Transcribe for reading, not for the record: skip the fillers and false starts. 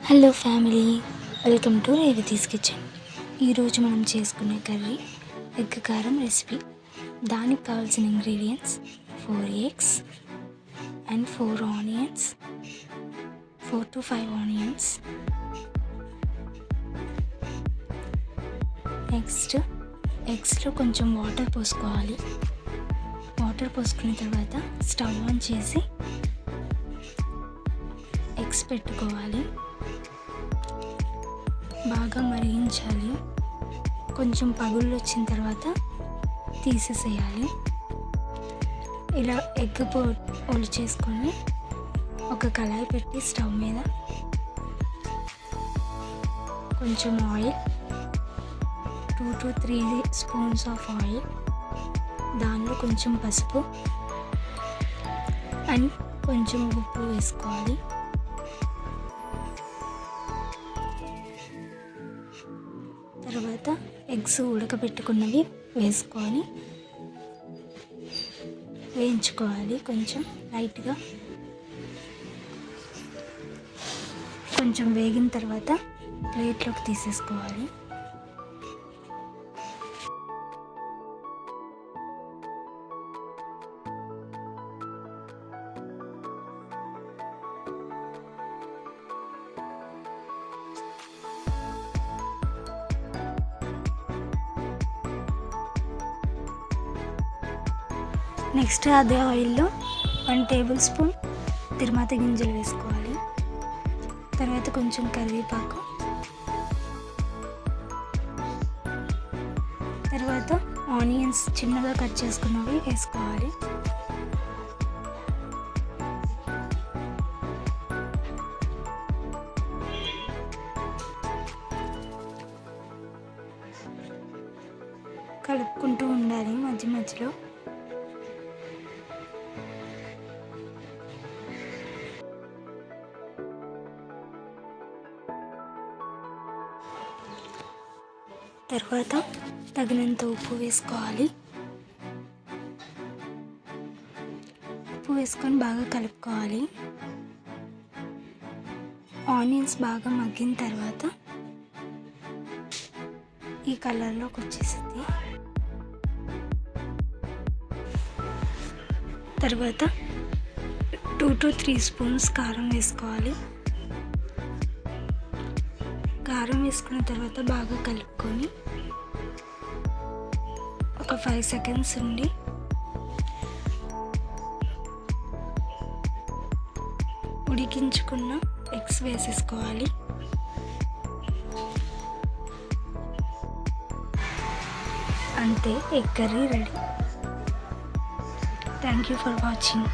Hello family, welcome to Revathi's kitchen. ఈరోజు మనం చేసుకునే కర్రీ ఎగ్ కారం రెసిపీ. దానికి కావాల్సిన ingredients 4 eggs and 4 onions, 4 to 5 onions. Next ఎగ్స్లో కొంచెం వాటర్ పోసుకోవాలి. వాటర్ పోసుకున్న తర్వాత స్టవ్ ఆన్ చేసి ఎగ్స్ పెట్టుకోవాలి. బాగా మరిగించాలి. కొంచెం పగుళ్ళు వచ్చిన తర్వాత తీసేసేయాలి. ఇలా ఎగ్ చేసుకొని ఒక కళాయి పెట్టి స్టవ్ మీద కొంచెం oil, 2 to 3 spoons of oil, దానిలో కొంచెం పసుపు అండ్ కొంచెం ఉప్పు వేసుకోవాలి. తర్వాత ఎగ్స్ ఉడకబెట్టుకున్నవి వేసుకొని వేయించుకోవాలి. కొంచెం లైట్గా కొంచెం వేగిన తర్వాత ప్లేట్లోకి తీసేసుకోవాలి. నెక్స్ట్ అదే ఆయిల్లో 1 టేబుల్ స్పూన్ తిరుమాత గింజలు వేసుకోవాలి. తర్వాత కొంచెం కరివేపాకు, తర్వాత ఆనియన్స్ చిన్నగా కట్ చేసుకున్నవి వేసుకోవాలి. కలుపుకుంటూ ఉండాలి మధ్య మధ్యలో. తర్వాత తగినంత ఉప్పు వేసుకోవాలి. ఉప్పు వేసుకొని బాగా కలుపుకోవాలి. ఆనియన్స్ బాగా మగ్గిన తర్వాత ఈ కలర్లోకి వచ్చేసింది. తర్వాత 2 to 3 స్పూన్స్ కారం వేసుకోవాలి. కారం వేసుకున్న తర్వాత బాగా కలుపుకొని ఒక 5 సెకండ్స్ ఉండి ఉడికించుకున్న ఎగ్స్ వేసేసుకోవాలి. అంతే, egg curry ready. Thank you for watching.